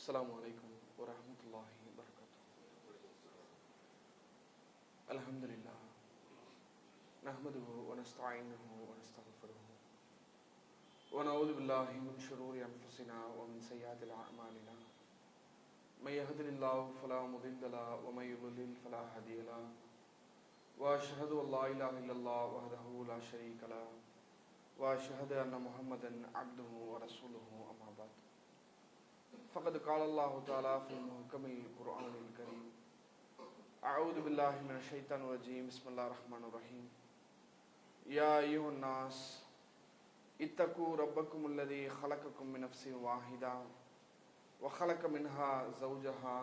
السلام عليكم ورحمة الله وبركاته. الحمد لله نحمده ونستعينه ونستغفره ونعوذ بالله من شرور أنفسنا ومن سيئات أعمالنا من يهده الله فلا مضل له ومن يضلل فلا هادي له وأشهد أن لا إله إلا الله وحده لا شريك له وأشهد أن محمدا عبده ورسوله أما بعد فقد قال الله تعالى في محكم القرآن الكريم أعوذ بالله من الشيطان الرجيم بسم الله الرحمن الرحيم يا أيها الناس اتقوا ربكم الذي خلقكم من نفس واحدة وخلق منها زوجها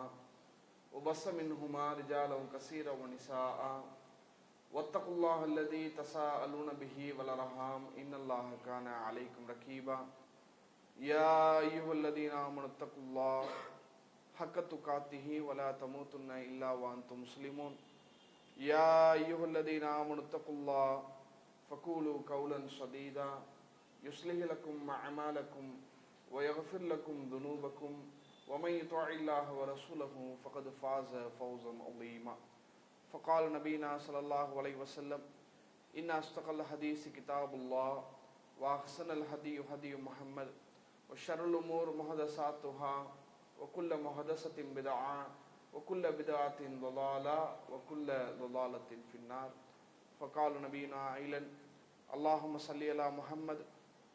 وبث منهما رجالا كثيرا ونساء واتقوا الله الذي تساءلون به والأرحام إن الله كان عليكم رقيبا يا أيها الذين آمنوا اتقوا الله حق تقاته ولا تموتن إلا وأنتم مسلمون يا أيها الذين آمنوا اتقوا الله فقولوا قولا سديدا يصلح لكم أعمالكم ويغفر لكم ذنوبكم ومن يطع الله ورسوله فقد فاز فوزا عظيما فقال نبينا صلى الله عليه وسلم إن أصدق الحديث كتاب الله وأحسن الهدي هدي محمد وشر الأمور محدثاتها وكل محدثة بدعة وكل بدعة ضلالة وكل ضلالة في النار فقال نبينا أيضا اللهم صل على محمد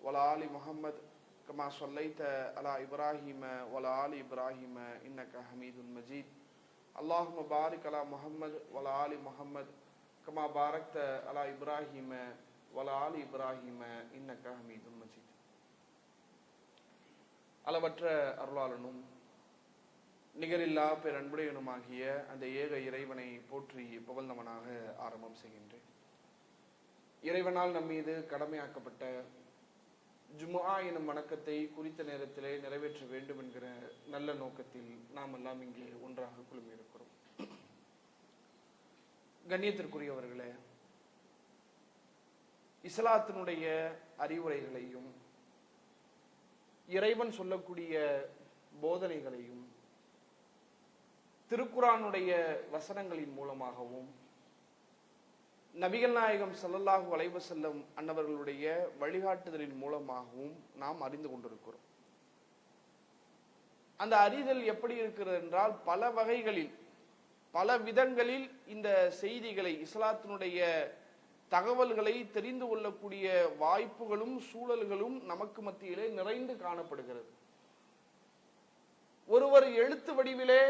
وعلى آل محمد كما صليت على إبراهيم وعلى آل إبراهيم إنك حميد مجيد اللهم بارك على محمد وعلى آل محمد كما باركت على إبراهيم وعلى آل إبراهيم إنك حميد مجيد. அளவற்ற அருளாளனும் நிகரில்லா பேரன்புடையனுமாகிய அந்த ஏக இறைவனை போற்றி புகழ்ந்தவனாக ஆரம்பம் செய்கின்றேன். இறைவனால் நம் மீது கடமையாக்கப்பட்ட ஜும்ஆ எனும் வணக்கத்தை குறித்த நேரத்திலே நிறைவேற்ற வேண்டும் என்கிற நல்ல நோக்கத்தில் நாம் எல்லாம் இங்கே ஒன்றாக குழுமியிருக்கிறோம். கண்ணியத்திற்குரியவர்களே, இஸ்லாத்தினுடைய அறிவுரைகளையும் இறைவன் சொல்லக்கூடிய போதனைகளையும் திருக்குர்ஆனுடைய வசனங்களின் மூலமாகவும் நபிகள் நாயகம் ஸல்லல்லாஹு அலைஹி வஸல்லம் அன்னவர்களுடைய வழிகாட்டுதலின் மூலமாகவும் நாம் அறிந்து கொண்டிருக்கிறோம். அந்த அறிதல் எப்படி இருக்கிறது என்றால் பல வகைகளில் பல விதங்களில் இந்த செய்திகளை இஸ்லாத்தினுடைய தகவல்களை தெரிந்து கொள்ளக்கூடிய வாய்ப்புகளும் சூழல்களும் நமக்கு மத்தியிலே நிறைந்து காணப்படுகிறது. ஒருவர் எழுத்து வடிவிலே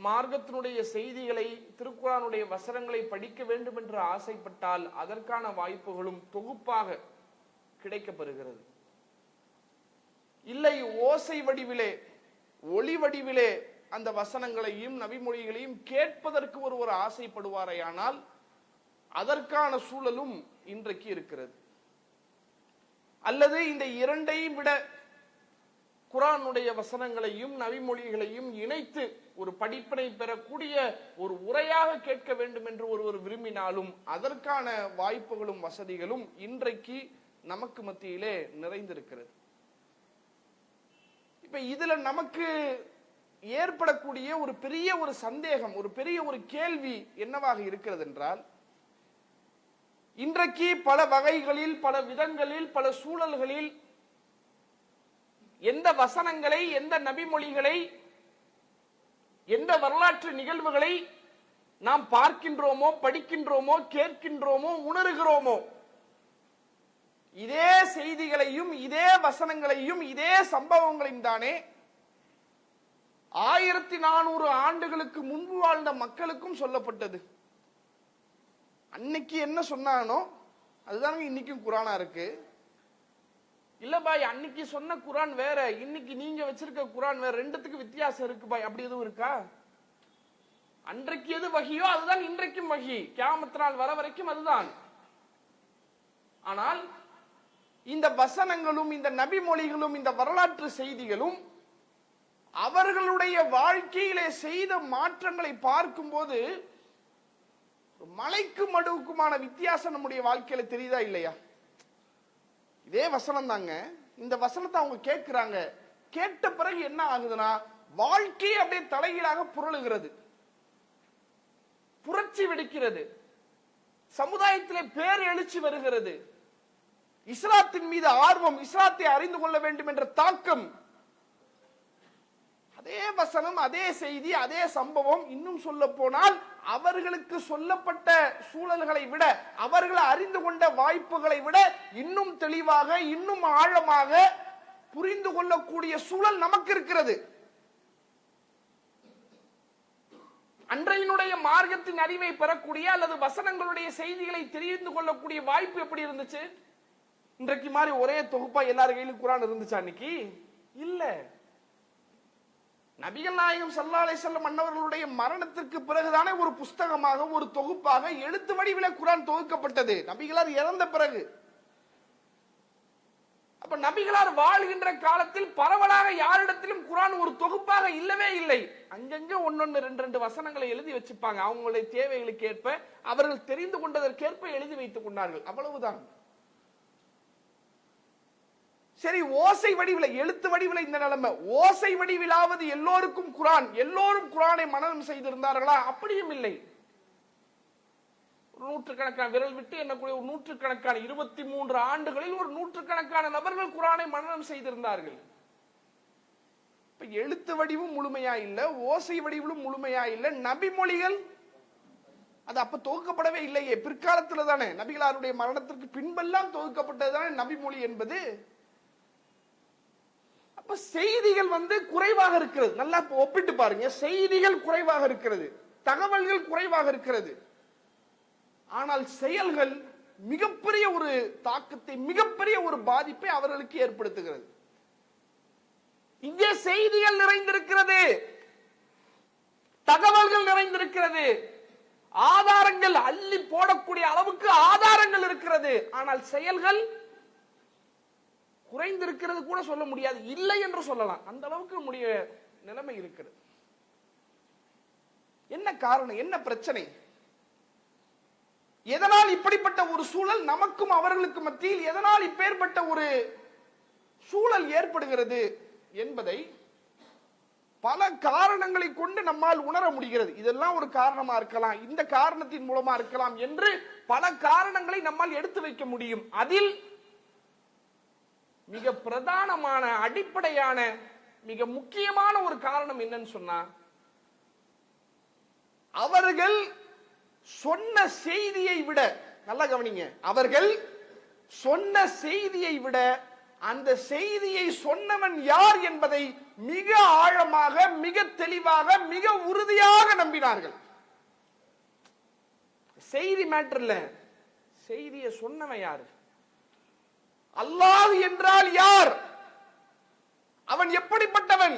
மார்க்கத்தினுடைய செய்திகளை திருக்குர்ஆனுடைய வசனங்களை படிக்க வேண்டும் என்று ஆசைப்பட்டால் அதற்கான வாய்ப்புகளும் தொகுப்பாக கிடைக்கப்பெறுகிறது. இல்லை, ஓசை வடிவிலே ஒளி வடிவிலே அந்த வசனங்களையும் நபிமொழிகளையும் கேட்பதற்கு ஒருவர் ஆசைப்படுவாரையானால் அதற்கான சூழலும் இன்றைக்கு இருக்கிறது. அல்லது இந்த இரண்டையும் விட குர்ஆனுடைய வசனங்களையும் நபிமொழிகளையும் இணைத்து ஒரு படிப்பினை பெறக்கூடிய ஒரு உரையாக கேட்க வேண்டும் என்று ஒருவர் விரும்பினாலும் அதற்கான வாய்ப்புகளும் வசதிகளும் இன்றைக்கு நமக்கு மத்தியிலே நிறைந்திருக்கிறது. இப்ப இதுல நமக்கு ஏற்படக்கூடிய ஒரு பெரிய ஒரு சந்தேகம், ஒரு பெரிய ஒரு கேள்வி என்னவாக இருக்கிறது என்றால், இன்றைக்கு பல வகைகளில் பல விதங்களில் பல சூழல்களில் எந்த வசனங்களை எந்த நபிமொழிகளை எந்த வரலாற்று நிகழ்வுகளை நாம் பார்க்கின்றோமோ படிக்கின்றோமோ கேட்கின்றோமோ உணர்கிறோமோ இதே செய்திகளையும் இதே வசனங்களையும் இதே சம்பவங்களையும் தானே 1400 ஆண்டுகளுக்கு முன்பு வாழ்ந்த மக்களுக்கும் சொல்லப்பட்டது. அன்னைக்கு என்ன சொன்னானோ அதுதானே இன்னைக்கும் குர்ஆனா இருக்கு. இல்ல பாய், அன்னைக்கு சொன்ன குர்ஆன் வேற, இன்னைக்கு நீங்க வச்சிருக்க குர்ஆன் வேற, ரெண்டுத்துக்கு வித்தியாசம் இருக்கு பாய். அப்படி எதுவும் இருக்கா? அன்றைக்கு எது வஹியோ அதுதான் இன்றைக்கும் வஹி, கியாமத் நாள் வர வரைக்கும் அதுதான். ஆனால் இந்த வசனங்களும் இந்த நபிமொழிகளும் இந்த வரலாற்று செய்திகளும் அவர்களுடைய வாழ்க்கையிலே செய்த மாற்றங்களை பார்க்கும்போது மலைக்கு மடுவுக்குமான வித்தியாசம் நம்முடைய வாழ்க்கையில தெரியுதா இல்லையா? இதே வசனம் தாங்க, இந்த வசனத்தை அவங்க கேட்கிறாங்க. கேட்ட பிறகு என்ன ஆகுதுன்னா வாழ்க்கை அப்படியே தலைகீழாக புரளுகிறது, புரட்சி வெடிக்கிறது, சமுதாயத்திலே பேர் எழுச்சி வருகிறது, இஸ்லாத்தின் மீது ஆர்வம், இஸ்லாத்தை அறிந்து கொள்ள வேண்டும் என்ற தாக்கம். அதே வசனம், அதே செய்தி, அதே சம்பவம், இன்னும் சொல்ல போனால் அவர்களுக்கு சொல்லப்பட்ட சூழல்களை விட, அவர்கள் அறிந்து கொண்ட வாய்ப்புகளை விட இன்னும் தெளிவாக, இன்னும் ஆழமாக புரிந்து கொள்ளக்கூடிய சூழல் நமக்கு இருக்கிறது. அன்றையினுடைய மார்க்கத்தின் அறிவை பெறக்கூடிய அல்லது வசனங்களுடைய செய்திகளை தெரிந்து கொள்ளக்கூடிய வாய்ப்பு எப்படி இருந்துச்சு? இன்றைக்கு மாதிரி ஒரே தொகுப்பா எல்லார் கையிலும் குர்ஆன் இருந்துச்சா? அன்னைக்கு இல்ல. நபிகள் நாயகம் ஸல்லல்லாஹு அலைஹி வஸல்லம் அன்னவர்களுடைய மரணத்திற்கு பிறகுதானே ஒரு புஸ்தகமாக, ஒரு தொகுப்பாக எழுத்து வடிவிலே குர்ஆன் தொகுக்கப்பட்டது, நபிகளார் இறந்த பிறகு. அப்ப நபிகளார் வாழ்கின்ற காலத்தில் பரவலாக யாரிடத்திலும் குர்ஆன் ஒரு தொகுப்பாக இல்லவே இல்லை. அங்கங்க ஒன்னொன்னு ரெண்டு ரெண்டு வசனங்களை எழுதி வச்சுப்பாங்க, அவங்களுடைய தேவைகளுக்கு ஏற்ப, அவர்கள் தெரிந்து கொண்டதற்கேற்ப எழுதி வைத்துக் கொண்டார்கள், அவ்வளவுதான். சரி, ஓசை வடிவில், எழுத்து வடிவில் இந்த நிலைமை, ஓசை வடிவிலாவது எல்லோருக்கும் குர்ஆன், எல்லோரும் குர்ஆனை மனனம் செய்திருந்தார்களா? அப்படியும் இல்லை. நூற்றுக்கணக்கான, விரல் விட்டு எண்ணக்கூடிய ஒரு நூற்றுக்கணக்கான, 23 ஆண்டுகளில் ஒரு நூற்றுக்கணக்கான நபர்கள் குர்ஆனை மனனம் செய்திருந்தார்கள். இப்ப எழுத்து வடிவும் முழுமையா இல்ல, ஓசை வடிவிலும் முழுமையா இல்ல. நபி மொழிகள் அது அப்ப தொகுக்கப்படவே இல்லையே, பிற்காலத்துல தானே, நபிகளாருடைய மரணத்திற்கு பின்பெல்லாம் தொகுக்கப்பட்டதுதானே நபி மொழி என்பது. அப்ப செய்திகள் குறைவாக இருக்கிறது. நல்லா ஒப்பிட்டு பாருங்க, செய்திகள் குறைவாக இருக்கிறது, தகவல்கள் குறைவாக இருக்கிறது. ஆனால் செயல்கள் மிகப்பெரிய ஒரு தாக்கத்தை, மிகப்பெரிய ஒரு பாதிப்பை அவர்களுக்கு ஏற்படுத்துகிறது. இங்கே செய்திகள் நிறைந்திருக்கிறது, தகவல்கள் நிறைந்திருக்கிறது, ஆதாரங்கள் அள்ளி போடக்கூடிய அளவுக்கு ஆதாரங்கள் இருக்கிறது. ஆனால் செயல்கள் குறைந்திருக்கிறது கூட சொல்ல முடியாது, இல்லை என்று சொல்லலாம், அந்த அளவுக்கு முடிய நிலைமை இருக்கிறது. என்ன காரணம், என்ன பிரச்சனை, எதனால் இப்படிப்பட்ட ஒரு சூழல் நமக்கும் அவர்களுக்கு மத்தியில், எதனால் இப்பேற்பட்ட ஒரு சூழல் ஏற்படுகிறது என்பதை பல காரணங்களை கொண்டு நம்மால் உணர முடிகிறது. இதெல்லாம் ஒரு காரணமா இருக்கலாம், இந்த காரணத்தின் மூலமா இருக்கலாம் என்று பல காரணங்களை நம்மால் எடுத்து வைக்க முடியும். அதில் மிக பிரதானமான, அடிப்படையான, மிக முக்கியமான ஒரு காரணம் என்னன்னு சொன்னா, அவர்கள் சொன்ன செய்தியை விட, நல்லா கவனிங்க, அவர்கள் சொன்ன செய்தியை விட அந்த செய்தியை சொன்னவன் யார் என்பதை மிக ஆழமாக, மிக தெளிவாக, மிக உறுதியாக நம்பினார்கள். செய்தி மேட்டர் இல்ல, செய்தியை சொன்னவன் யாரு, அல்லாஹ் என்றால் யார், அவன் எப்படிப்பட்டவன்,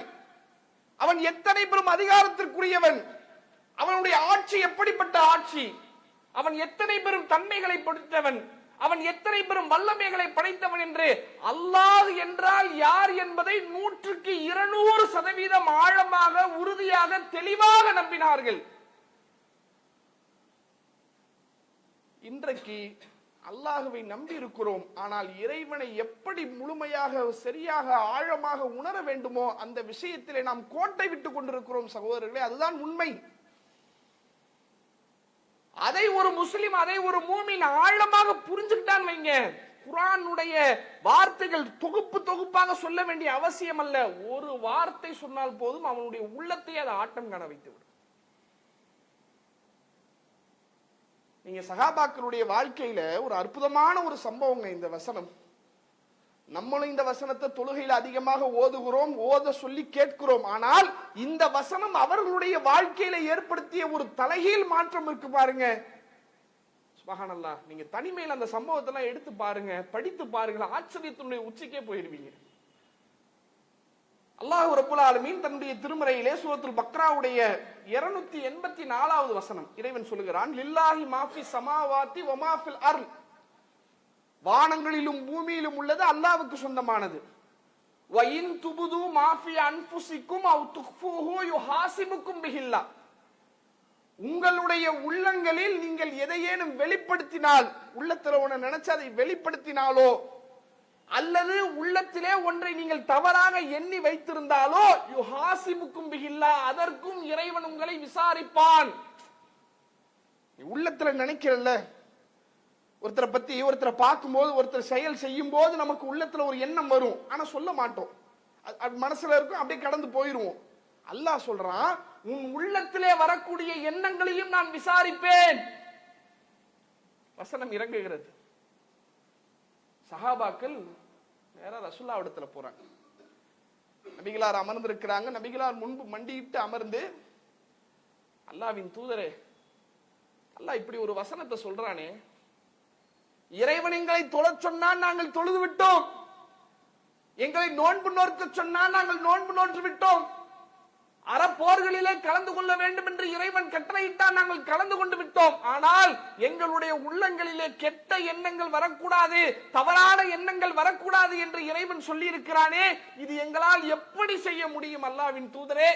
அவன் எத்தனை பெரும் அதிகாரத்திற்குரியவன், அவனுடைய ஆட்சி எப்படிப்பட்ட ஆட்சி, அவன் எத்தனை பெரும் தன்மைகளை படைத்தவன், அவன் எத்தனை பெரும் வல்லமைகளை படைத்தவன் என்று அல்லாஹ் என்றால் யார் என்பதை 100% ஆழமாக, உறுதியாக, தெளிவாக நம்பினார்கள். இன்றைக்கு அல்லாஹ்வை நம்பி இருக்கிறோம், ஆனால் இறைவனை எப்படி முழுமையாக, சரியாக, ஆழமாக உணர வேண்டுமோ அந்த விஷயத்திலே நாம் கோட்டை விட்டுக் கொண்டிருக்கிறோம் சகோதரர்களே. அதுதான் உண்மை. அதை ஒரு முஸ்லிம், அதை ஒரு மூமின் ஆழமாக புரிஞ்சுக்கிட்டான் வைங்க, குர்ஆனுடைய வார்த்தைகள் தொகுப்பாக சொல்ல வேண்டிய அவசியம் அல்ல, ஒரு வார்த்தை சொன்னால் போதும் அவனுடைய உள்ளத்தை அதை ஆட்டம் காண வைத்துவிடும். நீங்க சஹாபாக்களுடைய வாழ்க்கையில ஒரு அற்புதமான ஒரு சம்பவங்க இந்த வசனம். நம்மளும் இந்த வசனத்தை தொழுகையில் அதிகமாக ஓதுகிறோம், ஓத சொல்லி கேட்கிறோம். ஆனால் இந்த வசனம் அவர்களுடைய வாழ்க்கையில ஏற்படுத்திய ஒரு தலைகீழ் மாற்றம் இருக்கு பாருங்க. சுப்ஹானல்லாஹ், நீங்க தனிமையில் அந்த சம்பவத்தை எல்லாம் எடுத்து பாருங்க, படித்து பாருங்க, ஆச்சரியத்தினுடைய உச்சிக்கே போயிருவீங்க. அல்லாஹ் ரப்பல் ஆலமீன் தன்னுடைய திருமறையிலே சூரத்துல் பக்ராவுடைய 284வது வசனம் இறைவன் சொல்லுகிறான், லில்லாஹி மாஃபி ஸமாவாத்தி வ மாஃபில் அர்ல், வானங்களிலும் பூமியிலும் உள்ளது அல்லாஹ்வுக்கு சொந்தமானது. வ இன் துபுது மாஃபி அன்ஃபுசிக்கும் அவ் துக்ஃபூஹு யுஹாசிபுக்கும் பிஹில்லாஹ், உங்களுடைய உள்ளங்களில் நீங்கள் எதையேனும் வெளிப்படுத்தினால், உள்ளத்துல ஒண்ணு நினைச்சு அதை வெளிப்படுத்தினாலோ அல்லது உள்ளத்திலே ஒன்றை நீங்கள் தவறாக எண்ணி வைத்திருந்தாலோ யுஹாசிபுக்கும் பிஹில்லா, அதற்கும் இறைவன் உங்களை விசாரிப்பான். உள்ளத்துல நினைக்கிறல்ல, ஒருத்தரை பத்தி ஒருத்தரை பார்க்கும்போது ஒருத்தர் செயல் செய்யும் போது நமக்கு உள்ளத்துல ஒரு எண்ணம் வரும், ஆனா சொல்ல மாட்டோம், மனசுல இருக்கும், அப்படியே கடந்து போயிருவோம். அல்லாஹ் சொல்றான், உன் உள்ளத்திலே வரக்கூடிய எண்ணங்களையும் நான் விசாரிப்பேன். வசனம் இறங்குகிறது. சஹாபாக்கள் நேரா ரசூலுல்லாஹ்விடத்துல போறாங்க. நபிகளார் அமர்ந்திருக்கிறாங்க. நபிகளார் முன்பு மண்டியிட்டு அமர்ந்து, அல்லாஹ்வின் தூதரே, அல்லாஹ் இப்படி ஒரு வசனத்தை சொல்றானே, இறைவன் எங்களை தொழச் சொன்னால் நாங்கள் தொழுது விட்டோம், எங்களை நோன்பு நோக்க சொன்னால் நாங்கள் நோன்பு நோற்று விட்டோம், அறப்போர்களிலே கலந்து கொள்ள வேண்டும் என்று இறைவன் கட்டளையிட்டால் நாங்கள் கலந்து கொண்டு விட்டோம், ஆனால் எங்களுடைய உள்ளங்களிலே கெட்ட எண்ணங்கள் வரக்கூடாது, தவறான எண்ணங்கள் வரக்கூடாது என்று இறைவன் சொல்லி இருக்கிறானே, இது எங்களால் எப்படி செய்ய முடியும் அல்லாஹ்வின் தூதரே?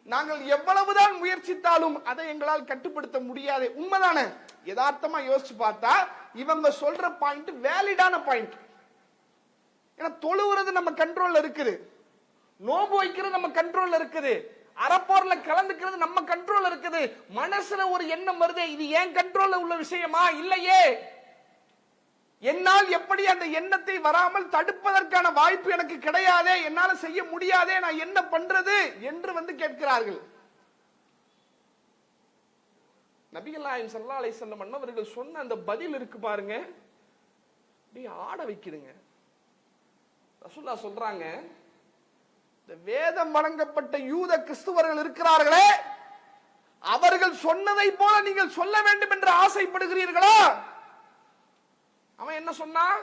நாங்கள் எவ்வளவுதான் முயற்சித்தாலும் அதை எங்களால் கட்டுப்படுத்த முடியாது. உண்மைதானே? யதார்த்தமா யோசிச்சு பார்த்தா இவங்க சொல்ற பாயிண்ட் வேலிடான பாயிண்ட். ஏன்னா தொழுவுறது நம்ம கண்ட்ரோல்ல இருக்குது, நோம்பு வைக்கிறது நம்ம கண்ட்ரோல்ல இருக்குது, அறப்போர்ல கலந்துக்கிறது நம்ம கண்ட்ரோல்ல இருக்குது. மனசுல ஒரு எண்ணம் வருது, இது ஏன் கண்ட்ரோல்ல உள்ள விஷயமா? இல்லையே. என்னால் எப்படி அந்த எண்ணத்தை வராமல் தடுப்பதற்கான வாய்ப்பு எனக்கு கிடையாதே, என்னால செய்ய முடியாதே, நான் என்ன பண்றது என்று வந்து கேட்கிறார்கள். நபிகள் நாயகம் ஸல்லல்லாஹு அலைஹி வஸல்லம் அன்னவர்கள் சொன்ன அந்த பதில் இருக்கு பாருங்க, அப்படியே ஆட வைக்குதுங்க. ரசூலுல்லாஹ் சொல்றாங்க, இந்த வேதம் வழங்கப்பட்ட யூத கிறிஸ்துவர்கள் இருக்கிறார்களே, அவர்கள் சொன்னதை போல நீங்கள் சொல்ல வேண்டும் என்று ஆசைப்படுகிறீர்களா? அவன் என்ன சொன்னான்?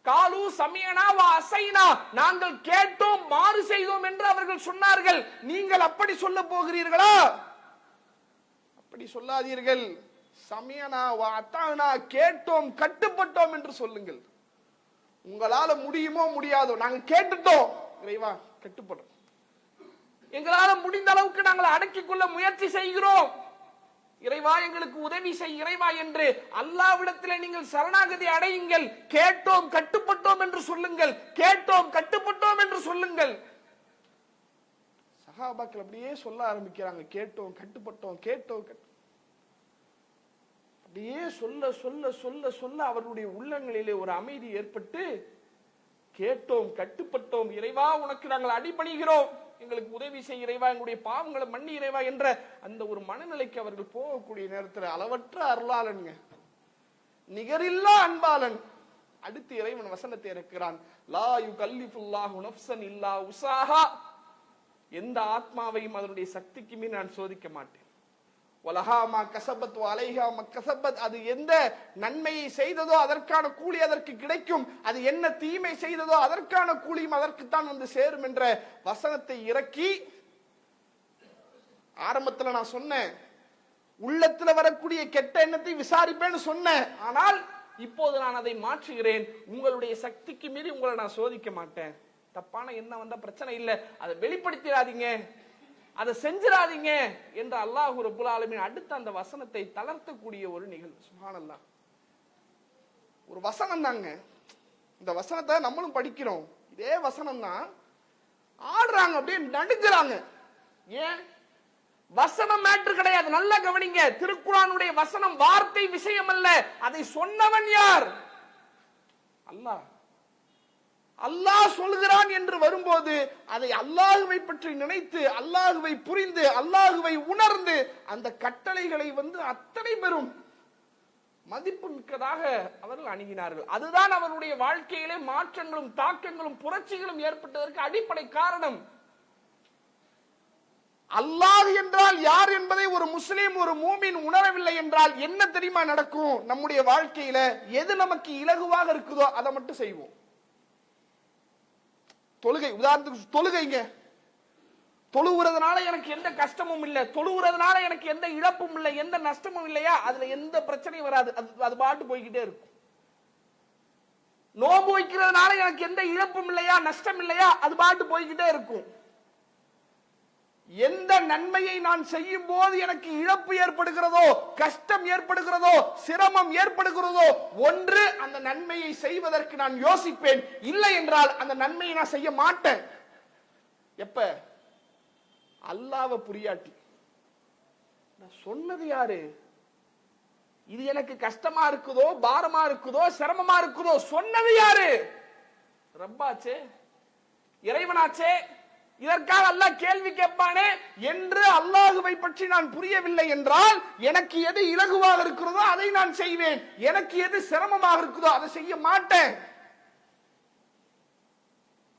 காலு சமியனா வ அசைனா, நாங்கள் கேட்டோம் மாறு செய்தோம் என்று அவர்கள் சொன்னார்கள். நீங்கள் அப்படி சொல்ல போகிறீர்களா? அப்படி சொல்லாதீர்கள். சமியனா வ அத்தானா, கேட்டோம் கட்டுப்பட்டோம் என்று சொல்லுங்கள். உங்களால முடியுமோ முடியாதோ, நாங்க கேட்டுட்டோம் இறைவா, கட்டுப்படுறோம், எங்களால முடிந்த அளவுக்கு நாங்கள் அடக்கிக் கொள்ள முயற்சி செய்கிறோம், இறைவா எங்களுக்கு உதவி செய் இறைவா என்று அல்லாஹ்விடத்தில் நீங்கள் சரணாகதி அடையுங்கள். கேட்டோம் கட்டுப்பட்டோம் என்று சொல்லுங்கள், கேட்டோம் கட்டுப்பட்டோம் என்று சொல்லுங்கள். சஹாபாக்கள் அப்படியே சொல்ல ஆரம்பிக்கிறாங்க, கேட்டோம் கட்டுப்பட்டோம், கேட்டோம் அப்படியே சொல்ல சொல்ல சொல்ல சொல்ல அவர்களுடைய உள்ளங்களிலே ஒரு அமைதி ஏற்பட்டு, கேட்டோம் கட்டுப்பட்டோம் இறைவா, உனக்கு நாங்கள் அடிபணிகிறோம், எங்களுக்கு உதவி செய் இறைவா, எங்களுடைய பாவங்களை மன்னி இறைவா என்ற அந்த ஒரு மனநிலைக்கு அவர்கள் போகக்கூடிய நேரத்தில் அளவற்ற அருளாளன், நிகரில்லா அன்பாளன். அடுத்து இறைவன் வசனத்தை இறக்கிறான், லா யுகல்லிஃபுல்லாஹு நஃப்ஸன் இல்லா உஸாஹா, எந்த ஆத்மாவையும் அதனுடைய சக்திக்கு மீறி நான் சோதிக்க மாட்டேன். வலஹா மா கஸபத் வ அலைஹா மா கஸபத், அது எந்த நன்மையை செய்ததோ அதற்கான கூலி அதற்கு கிடைக்கும், அது என்ன தீமை செய்ததோ அதற்கான கூலியும் அதற்குத்தான் வந்து சேரும் என்ற வசனத்தை இறக்கி, ஆரம்பத்தில் நான் சொன்னேன் உள்ளத்துல வரக்கூடிய கெட்ட எண்ணத்தை விசாரிப்பேன்னு சொன்னேன், ஆனால் இப்போது நான் அதை மாற்றுகிறேன், உங்களுடைய சக்திக்கு மீறி உங்களை நான் சோதிக்க மாட்டேன். தப்பான எண்ணம் வந்தா பிரச்சனை இல்லை, அதை வெளிப்படுத்திடாதீங்க, அதை செஞ்சிடாதீங்க என்று அல்லாஹ் ரப்புல் ஆலமீன் அடுத்த அந்த வசனத்தை தளர்த்தக்கூடிய ஒரு நிகழ்வு. சுப்ஹானல்லாஹ், ஒரு வசனம் தாங்க, இந்த வசனத்தை நம்மளும் படிக்கிறோம், இதே வசனம் தான், ஆடுறாங்க, அப்படியே நடுங்குறாங்க. ஏன்? வசனம் மேட்டர் கிடையாது, நல்லா கவனிங்க. திருக்குர்ஆனுடைய வசனம் வார்த்தை விஷயம் அல்ல, அதை சொன்னவன் யார்? அல்லாஹ். அல்லாஹ் சொல்கிறான் என்று வரும்போது அதை அல்லாஹுவை பற்றி நினைத்து, அல்லாஹுவை புரிந்து, அல்லாஹுவை உணர்ந்து அந்த கட்டளைகளை வந்து அத்தனை பெரும் மதிப்பு மிக்கதாக அவர்கள் அணுகினார்கள். அதுதான் அவருடைய வாழ்க்கையிலே மாற்றங்களும் தாக்கங்களும் புரட்சிகளும் ஏற்பட்டதற்கு அடிப்படை காரணம். அல்லாஹ் என்றால் யார் என்பதை ஒரு முஸ்லிம், ஒரு மூமின் உணரவில்லை என்றால் என்ன தெரியுமா நடக்கும்? நம்முடைய வாழ்க்கையில எது நமக்கு இலகுவாக இருக்குதோ அதை மட்டும் செய்வோம். தொழுகை, உதாரணத்துக்கு தொழுகைங்க, தொழுகிறதுனால எனக்கு எந்த கஷ்டமும் இல்லை, தொழுகிறதுனால எனக்கு எந்த இழப்பும் இல்லை, எந்த நஷ்டமும் இல்லையா, அதுல எந்த பிரச்சனையும் வராது, அது பாட்டு போய்கிட்டே இருக்கும். நோன்பு வைக்கிறதுனால எனக்கு எந்த இழப்பும் இல்லையா, நஷ்டம் இல்லையா, அது பாட்டு போய்கிட்டே இருக்கும். எந்த நன்மையை நான் செய்யும் போது எனக்கு இழப்பு ஏற்படுகிறதோ, கஷ்டம் ஏற்படுகிறதோ, சிரமம் ஏற்படுகிறதோ, ஒன்று அந்த நன்மையை செய்வதற்கு நான் யோசிப்பேன், இல்லை என்றால் அந்த நன்மையை நான் செய்ய மாட்டேன். எப்ப? அல்லாஹ்வை புரியாட்டி. நான் சொன்னது யாரு? இது எனக்கு கஷ்டமா இருக்குதோ, பாரமா இருக்குதோ, சிரமமா இருக்குதோ, சொன்னது யாரு? ரப்பாச்சே, இறைவனாச்சே. இதற்காக அல்லாஹ் கேள்வி கேட்பானே என்று அல்லாஹுவை பற்றி நான் புரியவில்லை என்றால் எனக்கு எது இலகுவாக இருக்கிறதோ அதை நான் செய்வேன், எனக்கு எது சிரமமாக இருக்குதோ அதை செய்ய மாட்டேன்.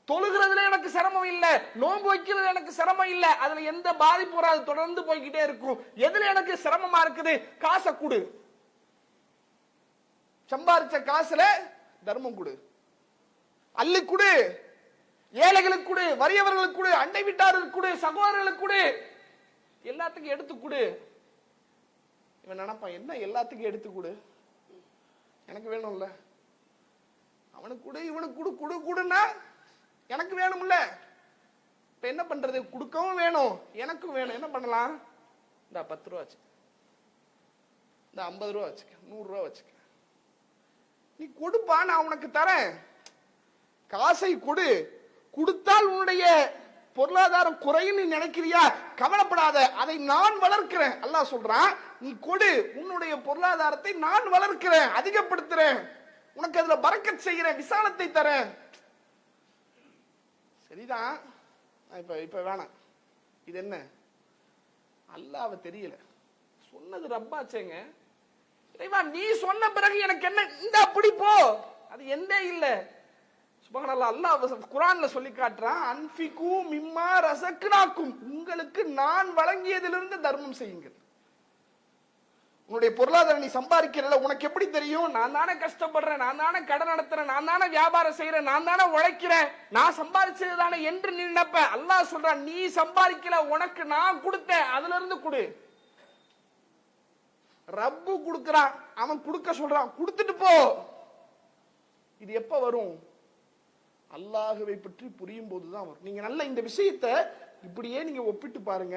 தொழுகிறதுல எனக்கு சிரமம் இல்ல, நோன்பு வைக்கிறது எனக்கு சிரமம் இல்ல, அதுல எந்த பாதிப்பு வராது, தொடர்ந்து போய்கிட்டே இருக்கும். எதுல எனக்கு சிரமமா இருக்குது? காசை கொடு, சம்பாரிச்ச காசுல தர்மம் கொடு, அள்ளி கொடு, ஏழைகளுக்கு கொடு, வறியவர்களுக்கு கொடு, அண்டை வீட்டாருக்கு கொடு, சகோதரர்களுக்கு கொடு, எல்லாத்துக்கும் எடுத்து கொடு. இவன் நினைப்பான், என்ன எல்லாத்துக்கும் எடுத்து கொடு, எனக்கு வேணும்ல, அவனுக்கு கொடு, இவனுக்கு கொடு, கொடு கொடுன்னா எனக்கு வேணும்ல. இப்ப என்ன பண்றது? கொடுக்கவும் வேணும், எனக்கும் வேணும். என்ன பண்ணலாம்? இந்த 10 ரூபா வச்சுக்க, இந்த 50 ரூபா வச்சுக்க, 100 ரூபா வச்சுக்க, நீ கொடுப்பா, நான் உனக்கு தரேன். காசை கொடு, கொடுத்தால் உன்னுடைய பொருளாதாரம் குறையும் நீ நினைக்கிறியா? கவலைப்படாத, அதை நான் வளர்க்கிறேன். அல்லாஹ் சொல்றான், நீ கொடு, உன்னுடைய பொருளாதாரத்தை நான் வளர்க்கிறேன், அதிகப்படுத்துறேன், உனக்கு அதுல பரக்கத் செய்கிறேன், விசாலத்தை தரேன். சரிதான், இப்ப வேணாம். இது என்ன? அல்லாஹ்வை தெரியல, சொன்னது ரப்பாச்சேங்க. இறைவா, நீ சொன்ன பிறகு எனக்கு என்ன? இந்த அப்படி போ, அது எந்த இல்ல. சுப்ஹானல்லாஹ், அல்லாஹ் குர்ஆன்ல சொல்லி காட்டுறான், அன்ஃபிகு மிம்மா ரஸக்னாக்கும், உங்களுக்கு நான் வழங்கியதிலிருந்து தர்மம் செய்யுங்கள். உன்னுடைய பொருளாதாரம் நீ சம்பாதிக்கிறல, உனக்கு எப்படி தெரியும்? நான் தானே கஷ்டப்படுறேன், நான் தானே கடன் நடத்துறேன், நான் தானே வியாபாரம் செய்யறேன், நான் தானே உழைக்கிறேன், நான் சம்பாதிச்சது தானே என்று நீ நினைப்ப. அல்லாஹ் சொல்றான், நீ சம்பாதிக்கல, உனக்கு நான் கொடுத்தேன், அதுல இருந்து கொடு. ரப்பு கொடுக்கிறான், அவன் கொடுக்க சொல்றான், கொடுத்துட்டு போ. இது எப்ப வரும்? அல்லாஹுவை பற்றி புரியும் போதுதான் வரும். நீங்க நல்ல இந்த விஷயத்தை இப்படியே நீங்க ஒப்பிட்டு பாருங்க.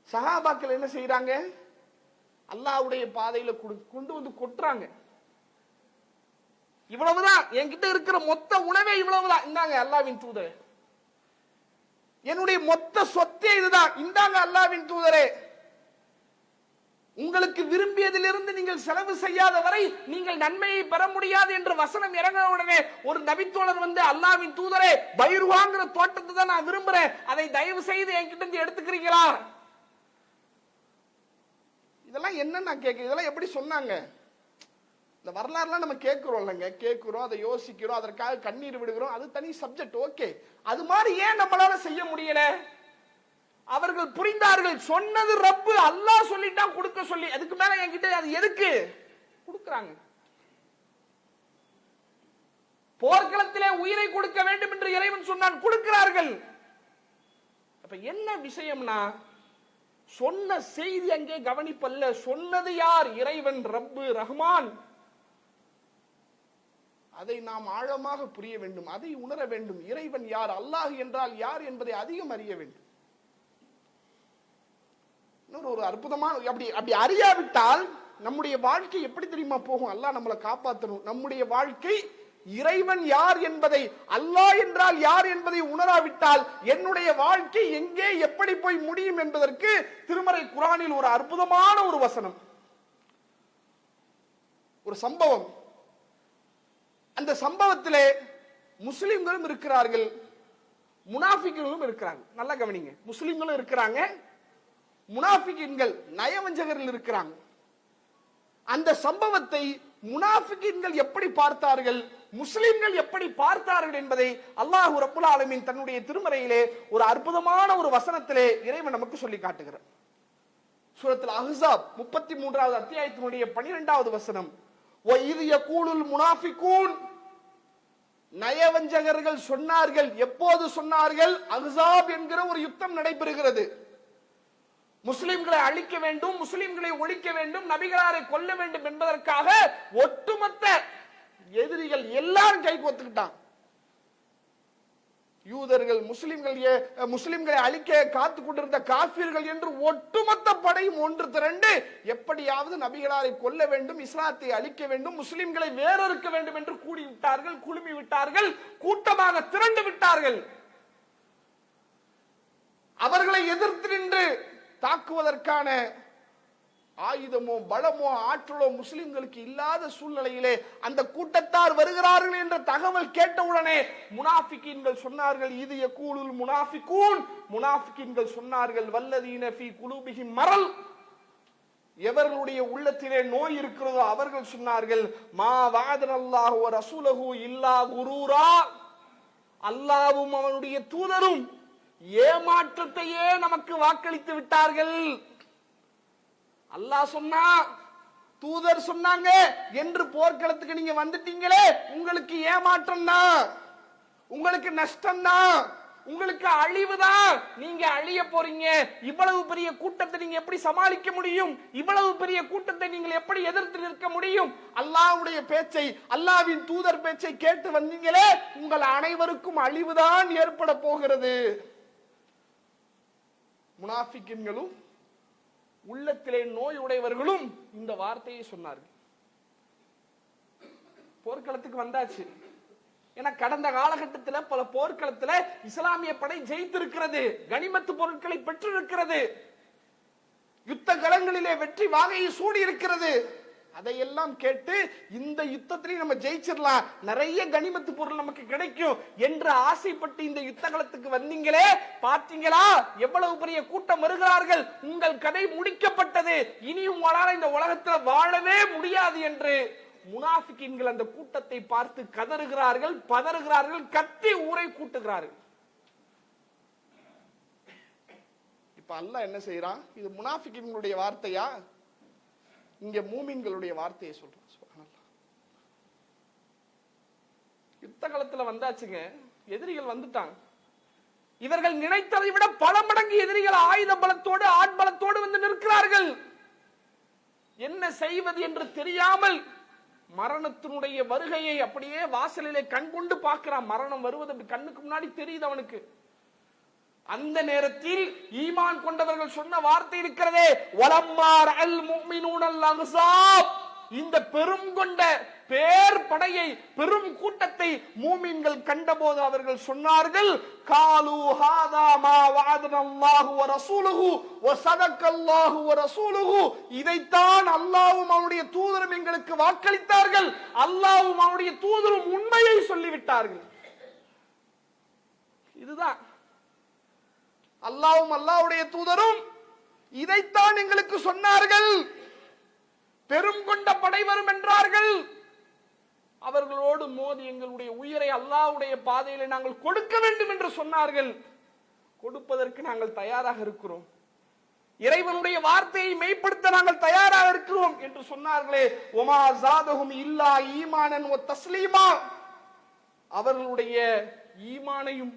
சஹாபாக்கள் என்ன செய்யறாங்க? அல்லாஹ்வுடைய பாதையில கொண்டு வந்து கொட்டுறாங்க. இவ்வளவுதான், என்கிட்ட இருக்கிற மொத்த உணவே இவ்வளவுதான், இந்தாங்க அல்லாஹ்வின் தூதரே, என்னுடைய மொத்த சொத்தே இதுதான், இந்தாங்க அல்லாஹ்வின் தூதரே, உங்களுக்கு விரும்பியதிலிருந்து நீங்கள் செலவு செய்யாத வரை நீங்கள் நன்மையை பெற முடியாது என்று வசனம் இறங்கின உடனே ஒரு நபித்தோழர் வந்து, அல்லாஹ்வின் தூதரே, பைருவாங்கிற தோட்டத்தை தான் நான் விரும்புறேன், அதை தயவு செய்து என்கிட்ட இருந்து எடுத்துக்கிறீங்களா? இதெல்லாம் என்ன நான் கேட்கிறேன், இதெல்லாம் எப்படி சொன்னாங்க? இந்த வரலாறுலாம் நம்ம கேட்கிறோம் இல்லைங்க, கேட்கிறோம், அதை யோசிக்கிறோம், அதற்காக கண்ணீர் விடுகிறோம், அது தனி சப்ஜெக்ட், ஓகே. அது மாதிரி ஏன் நம்மளால செய்ய முடியல? அவர்கள் புரிந்தார்கள், சொன்னது ரப்பு, அல்லாஹ் சொல்லிட்டான் கொடுக்க சொல்லி, அதுக்கு மேல என்கிட்ட அது எதுக்கு? கொடுக்கறாங்க. போர்க்களத்திலே உயிரை கொடுக்க வேண்டும் என்று இறைவன் சொன்னான், கொடுக்கிறார்கள். அப்ப என்ன விஷயம்னா, சொன்ன செய்தி அங்கே கவனிப்பல்ல, சொன்னது யார்? இறைவன், ரப்பு, ரஹ்மான். அதை நாம் ஆழமாக புரிய வேண்டும், அதை உணர வேண்டும். இறைவன் யார், அல்லாஹ் என்றால் யார் என்பதை அதிகம் அறிய வேண்டும். இன்னொரு ஒரு அற்புதமான, அப்படி அறியாவிட்டால் நம்முடைய வாழ்க்கை எப்படி தெரியுமா போகும்? அல்லாஹ் நம்மளை காப்பாற்றணும். நம்முடைய வாழ்க்கை இறைவன் யார் என்பதை, அல்லாஹ் என்றால் யார் என்பதை உணராவிட்டால் என்னுடைய வாழ்க்கை எங்கே எப்படி போய் முடியும் என்பதற்கு திருமறை குர்ஆனில் ஒரு அற்புதமான ஒரு வசனம், ஒரு சம்பவம். அந்த சம்பவத்திலே முஸ்லிம்களும் இருக்கிறார்கள், முனாஃபிக்குகளும் இருக்கிறார்கள். நல்லா கவனிங்க, முஸ்லிம்களும் இருக்கிறாங்க, முனாஃபிகீன்கள் நயவஞ்சகர்கள் இருக்கிறாங்க. அந்த சம்பவத்தை முனாஃபிகீன்கள் எப்படி பார்த்தார்கள், முஸ்லிம்கள் எப்படி பார்த்தார்கள் என்பதை அல்லாஹ் ரப்புல் ஆலமீன் தன்னுடைய திருமறையிலே ஒரு அற்புதமான ஒரு வசனத்திலே இறைவன் நமக்கு சொல்லி காட்டுகிறார். சூரத்துல் அஹ்ஸாப் 33வது அத்தியாயத்தினுடைய 12வது வசனம், وَإِذْ يَقُولُ الْمُنَافِقُونَ, நயவஞ்சகர்கள் சொன்னார்கள். எப்போது சொன்னார்கள்? அஹ்ஸாப் என்கிற ஒரு யுத்தம் நடைபெறுகிறது. முஸ்லிம்களை அழிக்க வேண்டும், முஸ்லிம்களை ஒழிக்க வேண்டும், நபிகளாரை கொல்ல வேண்டும் என்பதற்காக ஒட்டுமொத்த எதிரிகள் எல்லாரும் கை கோத்துக்கிட்டான். யூதர்கள் முஸ்லிம்களை அழிக்க காத்து கொண்டிருந்த காஃபிர்கள் என்று ஒட்டுமொத்த படையும் ஒன்று திரண்டு எப்படியாவது நபிகளாரை கொல்ல வேண்டும், இஸ்லாத்தை அழிக்க வேண்டும், முஸ்லிம்களை வேறறுக்க வேண்டும் என்று கூடிவிட்டார்கள், குழுமி விட்டார்கள், கூட்டமாக திரண்டு விட்டார்கள். அவர்களை எதிர்த்து நின்று தாக்குவதற்கான ஆயுதமோ பலமோ ஆற்றலோ முஸ்லிம்களுக்கு இல்லாத சூழ்நிலையிலே அந்த கூட்டத்தார் வருகிறார்கள் என்ற தகவல் கேட்டவுடனே முனாஃபிகீன்கள் சொன்னார்கள், இது யகூலுல் முனாஃபிகூன், முனாஃபிகீன்கள் சொன்னார்கள், வல்லதீன ஃபீ குலூபிஹிம் மரல், எவர்களுடைய உள்ளத்திலே நோய் இருக்கிறதோ அவர்கள் சொன்னார்கள், மா வஅதனல்லாஹு வ ரசூலுஹு இல்லா குரூரா, அல்லாஹ்வும் அவனுடைய தூதரும் ஏமாற்றத்தையே நமக்கு வாக்களித்து விட்டார்கள். அல்லாஹ் சொன்னா, தூதர் சொன்னாங்க என்று போர்க்களத்துக்கு நீங்க வந்துட்டீங்களே, உங்களுக்கு ஏமாற்றம் தான், உங்களுக்கு நஷ்டம் தான், உங்களுக்கு அழிவுதான், நீங்க அழிய போறீங்க. இவ்வளவு பெரிய கூட்டத்தை நீங்க எப்படி சமாளிக்க முடியும்? இவ்வளவு பெரிய கூட்டத்தை நீங்கள் எப்படி எதிர்த்து நிற்க முடியும்? அல்லாஹ்வுடைய பேச்சை, அல்லாஹ்வின் தூதர் பேச்சை கேட்டு வந்தீங்களே, உங்கள் அனைவருக்கும் அழிவுதான் ஏற்பட போகிறது. முனாஃபிக்கின்களும் உள்ளத்திலே நோய் உடையவர்களும் இந்த வார்த்தையை சொன்னார்கள். போர்க்களத்துக்கு வந்தாச்சு. ஏன்னா கடந்த காலகட்டத்தில் பல போர்க்களத்தில் இஸ்லாமிய படை ஜெயித்திருக்கிறது, கனிமத்து பொருட்களை பெற்றிருக்கிறது, யுத்த களங்களிலே வெற்றி வாகையை சூடி இருக்கிறது. அதையெல்லாம் கேட்டு இந்த யுத்தத்திலே நம்ம ஜெயிச்சிடலாம், நிறைய கனிமத்து பொருள் நமக்கு கிடைக்கும் என்று ஆசைப்பட்டு இந்த யுத்த களத்துக்கு வந்தீங்களே, பார்த்தீங்களா எவ்வளவு பெரிய கூட்டம் வருகிறார்கள், உங்கள் கதை முடிக்கப்பட்டது, இனி உங்களால் இந்த உலகத்தில் வாழவே முடியாது என்று முனாஃபிகீன்கள் அந்த கூட்டத்தை பார்த்து கதறுகிறார்கள், பதறுகிறார்கள், கத்தி ஊரை கூட்டுகிறார்கள். இப்ப அல்லாஹ் என்ன செய்யறான்? இது முனாஃபிகீன்களுடைய வார்த்தையா? இங்க மூமின்களுடைய வார்த்தையை சொல்றான். சுப்ஹானல்லாஹ். யுத்த களத்துல வந்தாச்சுங்க, எதிரிகள் வந்துட்டாங்க. இவர்கள் நினைத்ததை விட பல மடங்கு எதிரிகள் ஆயுத பலத்தோடு ஆட்பலத்தோடு வந்து நிற்கிறார்கள். என்ன செய்வது என்று தெரியாமல் மரணத்தினுடைய வருகையை அப்படியே வாசலிலே கண்கொண்டு பார்க்கிறான். மரணம் வருவது அப்படி கண்ணுக்கு முன்னாடி தெரியுது அவனுக்கு. அந்த நேரத்தில் ஈமான் கொண்டவர்கள் சொன்ன வார்த்தை இருக்கிறதே, வலம்மார் அல் முஃமினூனல் அஹ்ஸாப், இந்த பெரும் கொண்ட பேர் படையை, பெரும் கூட்டத்தை மூமின்கள் கண்டபோது அவர்கள் சொன்னார்கள், காலு ஹாதா மா வஅதனல்லாஹு வ ரசூலுஹு வ ஸதகல்லாஹு வ ரசூலுஹு, இதைத்தான் அல்லாஹ்வும் அவருடைய தூதரும் எங்களுக்கு வாக்களித்தார்கள், அல்லாஹ்வும் அவருடைய தூதரும் உண்மையை சொல்லிவிட்டார்கள். இதுதான் அல்லாஹ்வும் அல்லாஹ்வுடைய தூதரும் இதைத்தான் எங்களுக்கு சொன்னார்கள். பெரும் கொண்ட படை வரும் என்றார்கள். அவர்களோடு மோதி எங்களுடைய உயிரை அல்லாஹ்வுடைய பாதையிலே நாங்கள் கொடுக்க வேண்டும் என்று சொன்னார்கள். கொடுப்பதற்கு நாங்கள் தயாராக இருக்கிறோம், இறைவனுடைய வார்த்தையை மெய்ப்படுத்த நாங்கள் தயாராக இருக்கிறோம் என்று சொன்னார்களே. ஒமா ஜாதஹும் இல்லா ஈமானன் வ தஸ்லீமா, அவர்களுடைய ஈமானையும்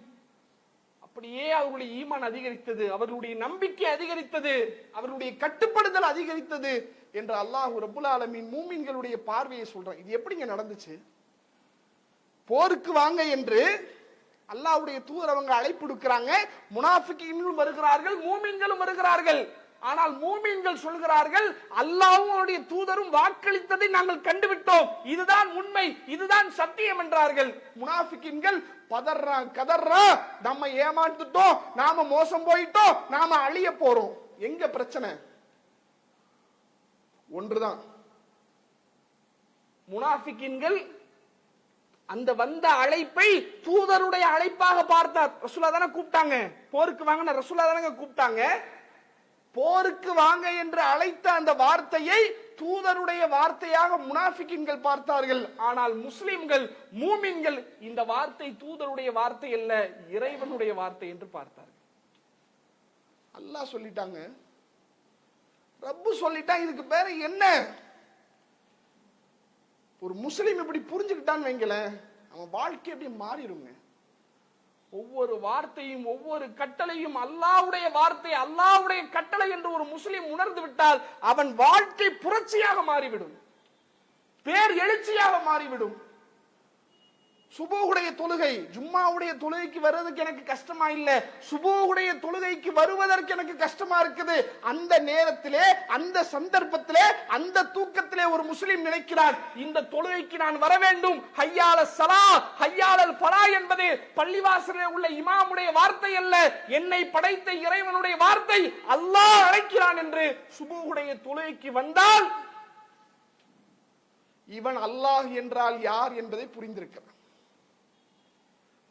அப்படியே அவர்களுடைய ஈமான் அதிகரித்தது, அவர்களுடைய நம்பிக்கை அதிகரித்தது, அவர்களுடைய கட்டுப்படுதல் அதிகரித்தது என்று அல்லாஹ் ரப்புல் ஆலமீன் மூமின்களுடைய பார்வையை சொல்றான். இது எப்படிங்க நடந்துச்சு? போருக்கு வாங்க என்று அல்லாஹ்வுடைய தூதர் அவங்க அழைப்பு கொடுக்கிறாங்க. முனாஃபிகீன்களும் வருகிறார்கள், மூமின்களும் வருகிறார்கள். ஆனால் மூமின்கள் சொல்கிறார்கள், அல்லாஹ்வும் அவருடைய தூதரும் வாக்களித்ததை நாங்கள் கண்டுவிட்டோம், இதுதான் உண்மை, இதுதான் சத்தியம் என்றார்கள். முனாஃபிகீன்கள் பதறான், கதறான், நம்ம ஏமாந்துட்டோம், நாம மோசம் போயிட்டோம், நாம அழிய போறோம். எங்க பிரச்சனை? ஒன்றுதான், முனாஃபிகீன்கள் அந்த வந்த அழைப்பை தூதருடைய அழைப்பாக பார்த்தார். ரசூலா தானே கூப்பிட்டாங்க, போருக்கு வாங்க ரசூலா தானே கூப்பிட்டாங்க. போருக்கு வாங்க என்று அழைத்த அந்த வார்த்தையை தூதருடைய வார்த்தையாக முனாஃபிகீன்கள் பார்த்தார்கள். ஆனால் முஸ்லிம்கள், மூமின்கள் இந்த வார்த்தை தூதருடைய வார்த்தை அல்ல, இறைவனுடைய வார்த்தை என்று பார்த்தார்கள். அல்லாஹ் சொல்லிட்டாங்க, ரப்பு சொல்லிட்டான், இதுக்கு பேரு என்ன? ஒரு முஸ்லிம் இப்படி புரிஞ்சுக்கிட்டான்னு வைங்களேன், அவன் வாழ்க்கை எப்படி மாறிடுங்க. ஒவ்வொரு வார்த்தையும் ஒவ்வொரு கட்டளையும் அல்லாஹ்வுடைய வார்த்தை, அல்லாஹ்வுடைய கட்டளை என்று ஒரு முஸ்லிம் உணர்ந்து விட்டால் அவன் வாழ்க்கை புரட்சியாக மாறிவிடும், பேர் எழுச்சியாக மாறிவிடும். சுபூஹுடைய தொழுகை, ஜும்மாவுடைய தொழுகைக்கு வருவதற்கு எனக்கு கஷ்டமா இல்ல, சுபூஹுடைய தொழுகைக்கு வருவதற்கு எனக்கு கஷ்டமா இருக்குது. அந்த நேரத்திலே, அந்த சந்தர்ப்பத்திலே, அந்த தூக்கத்திலே ஒரு முஸ்லிம் நினைக்கிறான், இந்த தொழுகைக்கு நான் வர வேண்டும். ஹய்யால ஸலா ஹய்யாலல் ஃபலா என்பது பள்ளிவாசலிலே உள்ள இமாமுடைய வார்த்தை அல்ல, என்னை படைத்த இறைவனுடைய வார்த்தை. அல்லாஹ் அழைக்கிறான் என்று சுபூஹுடைய தொழுகைக்கு வந்தால் இவன் அல்லாஹ் என்றால் யார் என்பதை புரிந்திருக்கிறான்.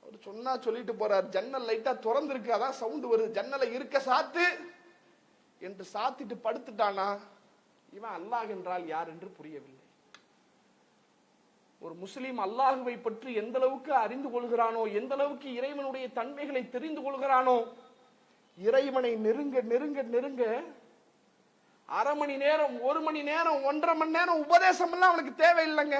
அவர் சொன்னா சொல்லிட்டு போறார், ஜன்னல் லைட்டா திறந்து இருக்கு, அதான் சவுண்ட் வருது, ஜன்னலை இருக்க சாத்து என்று சாத்திட்டு படுத்துட்டானா இவன் அல்லாஹ் என்றால் யார் என்று புரியவில்லை. ஒரு முஸ்லிம் அல்லாஹுவை பற்றி எந்த அளவுக்கு அறிந்து கொள்கிறானோ, எந்த அளவுக்கு இறைவனுடைய தன்மைகளை தெரிந்து கொள்கிறானோ, இறைவனை நெருங்க நெருங்க நெருங்க அரை மணி நேரம், 1 மணி நேரம், 1.5 மணி நேரம் உபதேசம் எல்லாம் அவனுக்கு தேவையில்லைங்க.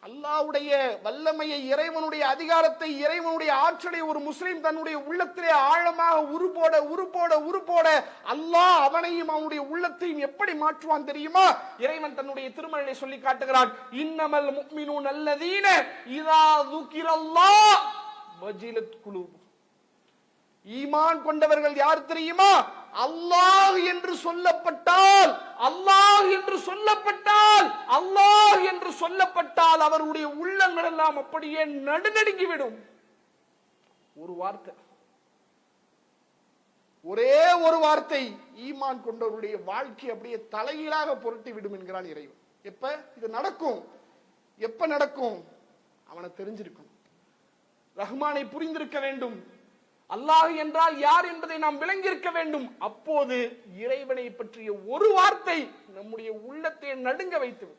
அல்லாஹ்வுடைய வல்லமையை, இறைவனுடைய அதிகாரத்தை, இறைவனுடைய ஆற்றலை ஒரு முஸ்லிம் தன்னுடைய உள்ளத்திலே ஆழமாக உருப்போட உருப்போட உருப்போட அல்லாஹ் அவனையும் அவனுடைய உள்ளத்தையும் எப்படி மாற்றுவான் தெரியுமா? இறைவன் தன்னுடைய திருமறையை சொல்லி காட்டுகிறான், இன்னமல் முஃமினூன அல்லதீன இதா ذுகிரல்லாஹ் வஜிலத் குலூபுஹும். ஈமான் கொண்டவர்கள் யார் தெரியுமா? அல்லாஹ் என்று சொல்லப்பட்டால், அல்லாஹ் என்று சொல்லப்பட்டால், அல்லாஹ் என்று சொல்லப்பட்டால் அவருடைய உள்ளங்கள் எல்லாம் அப்படியே நடுநடுங்கிவிடும். ஒரு வார்த்தை, ஒரே ஒரு வார்த்தை ஈமான் கொண்டவருடைய வாழ்க்கை அப்படியே தலைகீழாக புரட்டி விடும் என்கிறான் இறைவன். எப்ப இது நடக்கும்? எப்ப நடக்கும்? அவனை தெரிஞ்சிருக்கணும், ரஹ்மானை புரிந்திருக்க வேண்டும், அல்லாஹ் என்றால் யார் என்பதை நாம் விளங்கியிருக்க வேண்டும். அப்போது இறைவனை பற்றிய ஒரு வார்த்தை நம்முடைய உள்ளத்தை நடுங்க வைத்துவிடும்.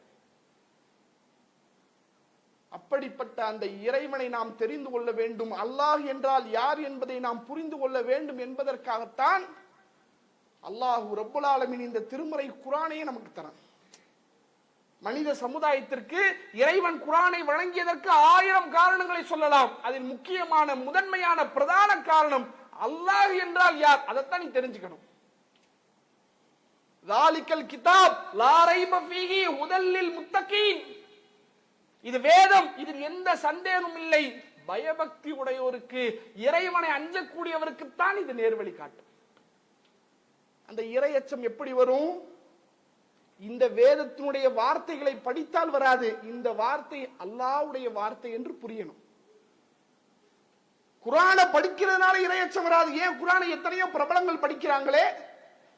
அப்படிப்பட்ட அந்த இறைவனை நாம் தெரிந்து கொள்ள வேண்டும், அல்லாஹ் என்றால் யார் என்பதை நாம் புரிந்து கொள்ள வேண்டும் என்பதற்காகத்தான் அல்லாஹ் ரப்புல் ஆலமீன் இந்த திருமறை குர்ஆனையே நமக்கு தரான். மனித சமுதாயத்திற்கு இறைவன் குர்ஆனை வழங்கியதற்கு 1000 காரணங்களை சொல்லலாம். அதில் முக்கியமான, முதன்மையான, பிரதான காரணம் அல்லாஹ் என்றால் யார், அதைத்தான் நீ தெரிஞ்சுக்கணும். ذَلِكَ கிதாப் லா ரைப ஃபீஹி ஹுதல் லில் முத்தகீன். இது வேதம், இதில் எந்த சந்தேகமும் இல்லை. பயபக்தி உடையோருக்கு, இறைவனை அஞ்சக்கூடியவருக்கு தான் இது நேர்வழி காட்டும். அந்த இறையச்சம் எப்படி வரும்? இந்த வேதத்தினுடைய வார்த்தைகளை படித்தால் வராது. இந்த வார்த்தை அல்லாஹ்வுடைய வார்த்தை என்று புரியணும். குர்ஆனை படிக்கிறதுனால இறையச்சம் வராது. ஏன்? குர்ஆனை எத்தனையோ பிரபலங்கள் படிக்கிறாங்களே,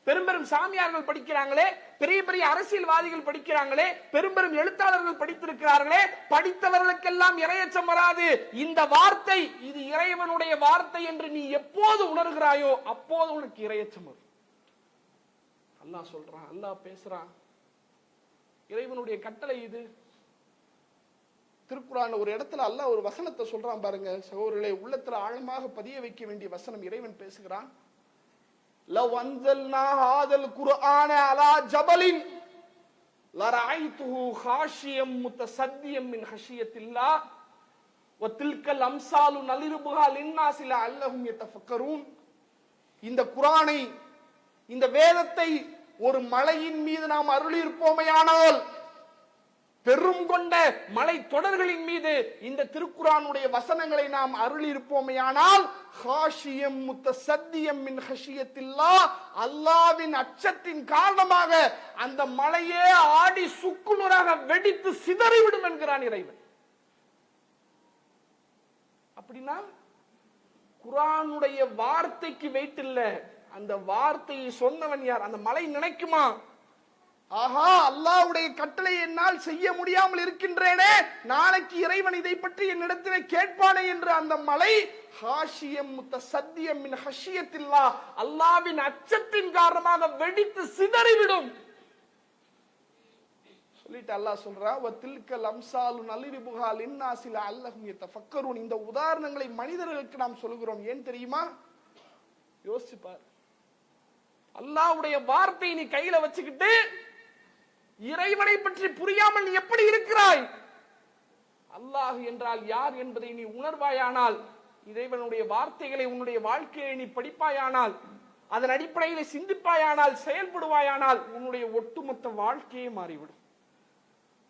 பெரும் சாமியார்கள் படிக்கிறாங்களே, பெரிய பெரிய அரசியல்வாதிகள் படிக்கிறாங்களே, பெரும் எழுத்தாளர்கள் படித்திருக்கிறார்களே, படித்தவர்களுக்கெல்லாம் இறையச்சம் வராது. இந்த வார்த்தை இது இறைவனுடைய வார்த்தை என்று நீ எப்போது உணர்கிறாயோ அப்போது உனக்கு இறையச்சம் வரும். அல்லாஹ் சொல்றான், அல்லாஹ் பேசுறான், இறைவனுடைய கட்டளை இது. திருக்குர்ஆன்ல ஒரு இடத்துல அல்லாஹ் ஒரு வசனத்தை சொல்றான் பாருங்க சகோதரர்களே, உள்ளத்துல ஆழமாக பதிய வைக்க வேண்டிய வசனம். இறைவன் பேசுகிறான், லவ் அன்ஸல்னா ஹாதல் குர்ஆன அலா ஜபலின் லரஐதுஹு ஹாஷியம் முத்தஸத்தியம் மின் ஹஷியத்தில்லாஹ் வ தில்கல் அம்சாலு நலிருபுஹா லின்னாஸி லஅல்லஹும் யதஃபக்கரூன். இந்த குர்ஆனை, இந்த வேதத்தை ஒரு மலையின் மீது நாம் அருளி இருப்போமையானால், பெரும் கொண்ட மலை தொடர்களின் மீது இந்த திருக்குர்ஆனுடைய வசனங்களை நாம் அருளி இருப்போமையானால், ஹாஷியம் முத்தஸத்தியம் மின் ஹஷியத்தில்லாஹ், அல்லாஹ்வின் அச்சத்தின் காரணமாக அந்த மலையே ஆடி சுக்குநூறாக வெடித்து சிதறிவிடும் என்கிறான் இறைவன். அப்படின்னா குர்ஆனுடைய வார்த்தைக்கு வெயிட் இல்ல, அந்த வார்த்தையை சொன்னவன் யார்? அந்த மலை நினைக்குமா, ஆஹா அல்லாஹ்வுடைய கட்டளை என்னால் செய்ய முடியாமல் இருக்கின்றேனே, நாளைக்கு இறைவன் இதை பற்றி என்னிடத்திலே கேட்பானே என்று அந்த மலை ஹாஷியம் முத்தஸத்தியம் மின் ஹஷியத்தில்லாஹ், அல்லாஹ்வின் அச்சத்தின் காரணமாக வெடித்து சிதறிவிடும். சொல்லிட்டு அல்லாஹ் சொல்றா, வ தில்கல் அம்சாலு நலிருபுஹா லின்னாஸி லஅல்லஹும் யதஃபக்கரூன். இந்த உதாரணங்களை மனிதர்களுக்கு நாம் சொல்கிறோம். ஏன் தெரியுமா? யோசிச்சு பார். அல்லாஹ்வுடைய வார்த்தையை நீ கையில வச்சுக்கிட்டு இறைவனை பற்றி புரியாமல் நீ எப்படி இருக்கிறாய்? அல்லாஹ் என்றால் யார் என்பதை நீ உணர்வாயானால், இறைவனுடைய வார்த்தைகளை உன்னுடைய வாழ்க்கையை நீ படிப்பாயானால், அதன் அடிப்படையில் சிந்திப்பாயானால், செயல்படுவாயானால், உன்னுடைய ஒட்டுமொத்த வாழ்க்கையே மாறிவிடும்.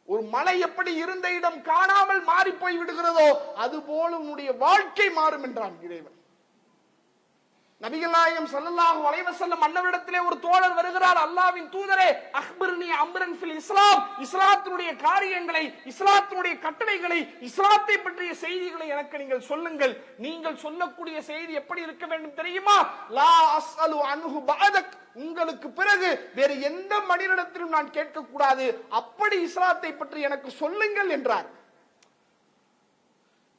ஒரு மலை எப்படி இருந்த இடம் காணாமல் மாறி போய் விடுகிறதோ அது போல உன்னுடைய வாழ்க்கை மாறும் என்றான் இறைவன். நபிகள் நாயகம் ஸல்லல்லாஹு அலைஹி வஸல்லம் அன்னவரிடத்திலே ஒரு தோழர் வருகிறார். அல்லாஹ்வின் தூதரே, அக்பிர்னி அம்ரன் ஃபில் இஸ்லாம், இஸ்லாத்தினுடைய காரியங்களை, இஸ்லாத்தினுடைய கட்டளைகளை, இஸ்லாத்தை பற்றிய செய்திகளை எனக்கு நீங்கள் சொல்லுங்கள். நீங்கள் சொல்லக்கூடிய செய்தி எப்படி இருக்க வேண்டும் தெரியுமா? லா அஸ்அலு அன்ஹு பஅதக், உங்களுக்கு பிறகு வேறு எந்த மனிதனிடத்திலும் நான் கேட்க கூடாது, அப்படி இஸ்லாத்தை பற்றி எனக்கு சொல்லுங்கள் என்றார்.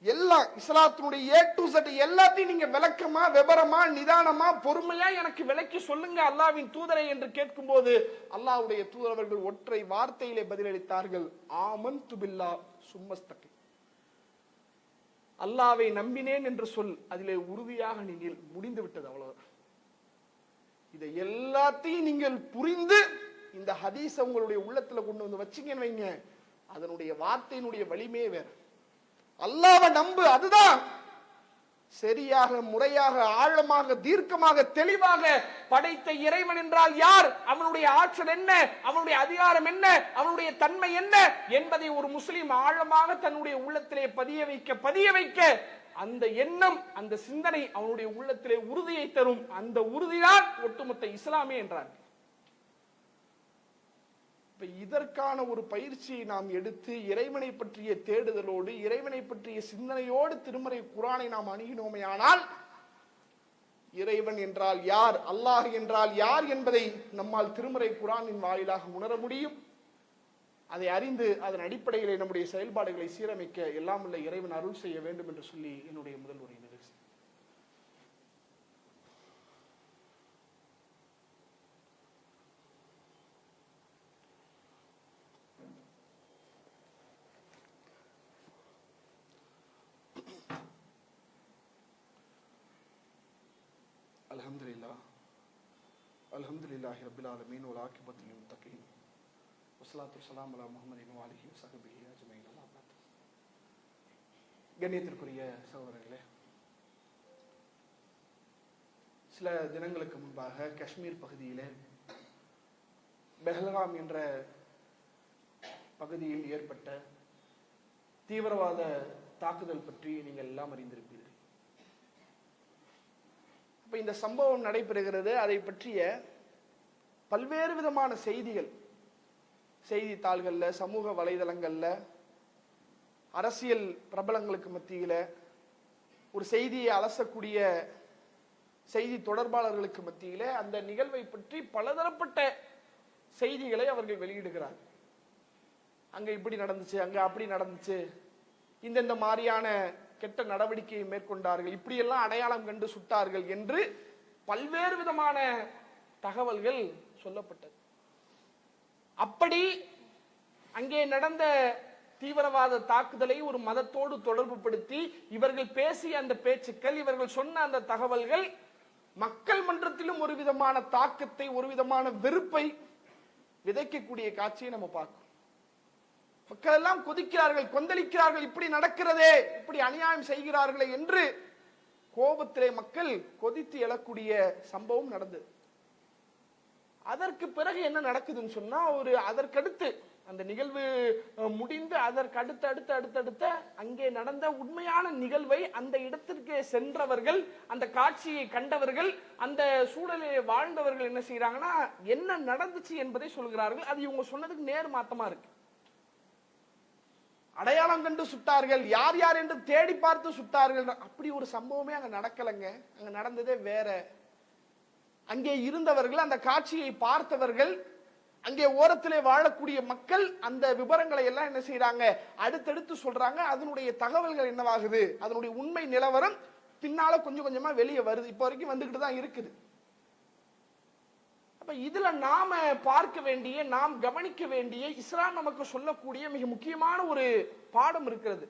எல்லாம் இஸ்லாத்தினுடைய A to Z எல்லாத்தையும் நீங்க விளக்கமா, விபரமா, நிதானமா, பொறுமையா எனக்கு விளக்கி சொல்லுங்க அல்லாஹ்வின் தூதரை என்று கேட்கும் போது அல்லாஹ்வுடைய தூதர் அவர்கள் ஒற்றை வார்த்தையிலே பதிலளித்தார்கள், ஆமன்து பில்லாஹ் சும்மஸ்தகி, அல்லாஹ்வை நம்பினேன் என்று சொல், அதிலே உறுதியாக நீங்கள் முடிந்து விட்டது, அவ்வளவுதான். இதை எல்லாத்தையும் நீங்கள் புரிந்து இந்த ஹதீஸை உங்களுடைய உள்ளத்துல கொண்டு வந்து வச்சீங்கன்னு வைங்க, அதனுடைய வார்த்தையினுடைய வலிமையே வேற. அல்லாஹ்வை நம்பு, அதுதான் சரியாக, முறையாக, ஆழமாக, தீர்க்கமாக, தெளிவாக படைத்த இறைவன் என்றால் யார், அவனுடைய ஆற்றல் என்ன, அவனுடைய அதிகாரம் என்ன, அவனுடைய தன்மை என்ன என்பதை ஒரு முஸ்லிம் ஆழமாக தன்னுடைய உள்ளத்திலே பதிய வைக்க அந்த எண்ணம், அந்த சிந்தனை அவனுடைய உள்ளத்திலே உறுதியை தரும். அந்த உறுதிதான் ஒட்டுமொத்த இஸ்லாமே என்றார். இதற்கான ஒரு பயிற்சியை நாம் எடுத்து இறைவனை பற்றிய தேடுதலோடு, இறைவனை பற்றிய சிந்தனையோடு திருமறை குர்ஆனை நாம் அணுகினோமையானால் இறைவன் என்றால் யார், அல்லாஹ் என்றால் யார் என்பதை நம்மால் திருமறை குர்ஆனின் வாயிலாக உணர முடியும். அதை அறிந்து அதன் அடிப்படையிலே நம்முடைய செயல்பாடுகளை சீரமைக்க எல்லாம் உள்ள இறைவன் அருள் செய்ய வேண்டும் என்று சொல்லி என்னுடைய முதல் உரையை நிறைவு. அல்ஹம்துலில்லாஹி ரப்பில் ஆலமீன் வல் ஆகிபத்து லில் முத்தகீன் வஸ்ஸலாத்து வஸ்ஸலாமு அலா முஹம்மதின் வ ஆலிஹி வஸஹ்பிஹி அஜ்மஈன். கண்ணியத்திற்குரிய சகோதரர்களே, சில தினங்களுக்கு முன்பாக காஷ்மீர் பகுதியிலே பெஹல்காம் என்ற பகுதியில் ஏற்பட்ட தீவிரவாத தாக்குதல் பற்றி நீங்கள் எல்லாம் அறிந்திருப்பீர்கள். இப்ப இந்த சம்பவம் நடைபெறுகிறது, அதை பற்றிய பல்வேறு விதமான செய்திகள் செய்தித்தாள்கள்ல, சமூக வலைதளங்கள்ல, அரசியல் பிரபலங்களுக்கு மத்தியில, ஒரு செய்தியை அலசக்கூடிய செய்தி தொடர்பாளர்களுக்கு மத்தியில அந்த நிகழ்வை பற்றி பலதரப்பட்ட செய்திகளை அவர்கள் வெளியிடுகிறார். அங்க இப்படி நடந்துச்சு, அங்க அப்படி நடந்துச்சு, இந்த மாதிரியான கெட்ட நடவடிக்கையை மேற்கொண்டார்கள், இப்படியெல்லாம் அடையாளம் கண்டு சுட்டார்கள் என்று பல்வேறு விதமான தகவல்கள் சொல்லப்பட்டது. அப்படி அங்கே நடந்த தீவிரவாத தாக்குதலை ஒரு மதத்தோடு தொடர்பு படுத்தி இவர்கள் பேசிய அந்த பேச்சுக்கள், இவர்கள் சொன்ன அந்த தகவல்கள் மக்கள் மன்றத்திலும் ஒரு விதமான தாக்கத்தை, ஒரு விதமான வெறுப்பை விதைக்கக்கூடிய காட்சியை நம்ம பார்க்கணும். மக்கள் எல்லாம் கொதிக்கிறார்கள், கொந்தளிக்கிறார்கள், இப்படி நடக்கிறதே, இப்படி அநியாயம் செய்கிறார்களே என்று கோபத்திலே மக்கள் கொதித்து எழக்கூடிய சம்பவம் நடந்தது. அதற்கு பிறகு என்ன நடக்குதுன்னு சொன்னா, அதற்கடுத்து அந்த நிகழ்வு முடிந்து அதற்கு அடுத்த அங்கே நடந்த உண்மையான நிகழ்வை அந்த இடத்திற்கு சென்றவர்கள், அந்த காட்சியை கண்டவர்கள், அந்த சூழலில் வாழ்ந்தவர்கள் என்ன செய்யறாங்கன்னா, என்ன நடந்துச்சு என்பதை சொல்கிறார்கள். அது இவங்க சொன்னதுக்கு நேர் மாத்தமா இருக்கு. அடையாளம் கண்டு சுட்டார்கள், யார் யார் என்று தேடி பார்த்து சுட்டார்கள், அப்படி ஒரு சம்பவமே அங்க நடக்கலங்க. அங்க நடந்ததே வேற. அங்கே இருந்தவர்கள், அந்த காட்சியை பார்த்தவர்கள், அங்கே ஓரத்திலே வாழக்கூடிய மக்கள் அந்த விவரங்களை எல்லாம் என்ன செய்யறாங்க, அடுத்தடுத்து சொல்றாங்க. அதனுடைய தகவல்கள் என்னவாகுது, அதனுடைய உண்மை நிலவரம் பின்னால கொஞ்சம் கொஞ்சமா வெளியே வருது. இப்போ வரைக்கும் வந்துகிட்டு தான் இருக்குது. அப்ப இதுல நாம பார்க்க வேண்டிய, நாம் கவனிக்க வேண்டிய, இஸ்லாம் நமக்கு சொல்லக்கூடிய மிக முக்கியமான ஒரு பாடம் இருக்கிறது.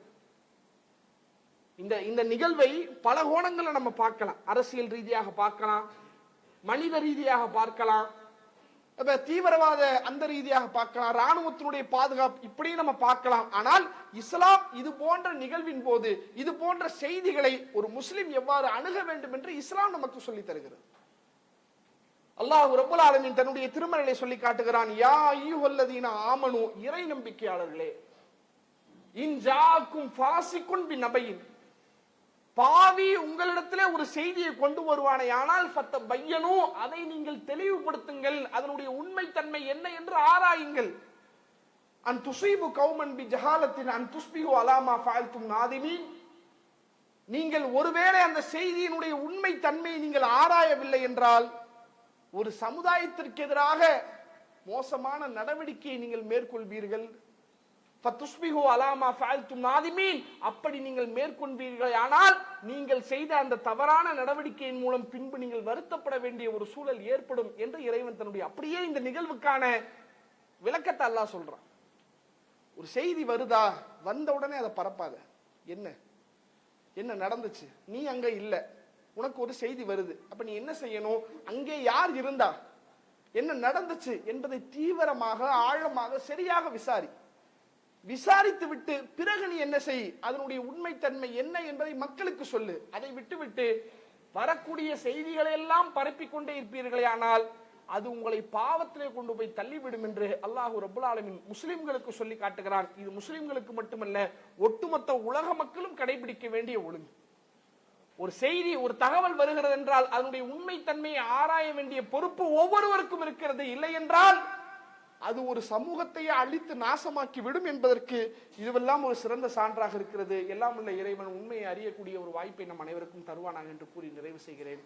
இந்த நிகழ்வை பல கோணங்களை நம்ம பார்க்கலாம். அரசியல் ரீதியாக பார்க்கலாம், மனித ரீதியாக பார்க்கலாம், தீவிரவாத அந்த ரீதியாக பார்க்கலாம், ராணுவத்தினுடைய பாதுகாப்பு, இப்படி நம்ம பார்க்கலாம். ஆனால் இஸ்லாம் இது போன்ற நிகழ்வின் போது இது போன்ற செய்திகளை ஒரு முஸ்லிம் எவ்வாறு அணுக வேண்டும் என்று இஸ்லாம் நமக்கு சொல்லி தருகிறது. அல்லாஹ் ரப்பல் ஆலமீன் தன்னுடைய திருமறையிலே சொல்லி காட்டுகிறான், யா அய்யுஹல்லதீன ஆமனு, இறை நம்பிக்கையாளர்களே, இன் ஜாக்கும் ஃபாசிகுன் பிநபையின், பாவி உங்களிடத்திலே ஒரு செய்தியை கொண்டு வருவானே ஆனால் ஃபத்தபையனு, அதை நீங்கள் தெளிவுபடுத்துங்கள், அதனுடைய உண்மைத்தன்மை என்ன என்று ஆராயுங்கள். அன் துஸீபு கௌமன் பிஜஹாலத்தின் அன் துஸ்பிஹு அலா மா ஃபஅல்தும் நாதிமீன், நீங்கள் ஒருவேளை அந்த செய்தியினுடைய உண்மை தன்மையை நீங்கள் ஆராயவில்லை என்றால் ஒரு சமுதாயத்திற்கு எதிராக மோசமான நடவடிக்கையை நீங்கள் மேற்கொள்வீர்கள். ஃபதுஸ்பிஹு அலா மா ஃபஅல்தும் நாதிமீன், அப்படி நீங்கள் மேற்கொள்வீர்கள் ஆனால் நீங்கள் செய்த அந்த தவறான நடவடிக்கையின் மூலம் பின்பு நீங்கள் வருத்தப்பட வேண்டிய ஒரு சூழல் ஏற்படும் என்று இறைவன் தன்னுடைய அப்படியே இந்த நிகழ்வுக்கான விளக்கத்தை அல்லாஹ் சொல்றான். ஒரு செய்தி வருதா, வந்த உடனே அதை பரப்பாத. என்ன என்ன நடந்துச்சு, நீ அங்க இல்ல, உனக்கு ஒரு செய்தி வருது, அப்ப நீ என்ன செய்யணும், அங்கே யார் இருந்தா, என்ன நடந்துச்சு என்பதை தீவிரமாக ஆழமாக சரியாக விசாரித்து விட்டு பிறகு நீ என்ன செய், அதனுடைய உண்மைத்தன்மை என்ன என்பதை மக்களுக்கு சொல்லு. அதை விட்டுவிட்டு வரக்கூடிய செய்திகளை எல்லாம் பரப்பிக் கொண்டே இருப்பீர்களே ஆனால் அது உங்களை பாவத்திலே கொண்டு போய் தள்ளிவிடும் என்று அல்லாஹ் ரப்பல் ஆலமீன் முஸ்லிம்களுக்கு சொல்லி காட்டுகிறான். இது முஸ்லிம்களுக்கு மட்டுமல்ல, ஒட்டுமொத்த உலக மக்களும் கடைபிடிக்க வேண்டிய ஒழுங்கு. ஒரு செய்தி, ஒரு தகவல் வருகிறது என்றால் அதனுடைய உண்மை தன்மையை ஆராய வேண்டிய பொறுப்பு ஒவ்வொருவருக்கும் இருக்கிறது. இல்லை என்றால் அது ஒரு சமூகத்தையே அழித்து நாசமாக்கி விடும் என்பதற்கு இதுவெல்லாம் ஒரு சிறந்த சான்றாக இருக்கிறது. எல்லாம் உள்ள இறைவன் உண்மையை அறியக்கூடிய ஒரு வாய்ப்பை நம் அனைவருக்கும் தருவானாக என்று கூறி நிறைவு செய்கிறேன்.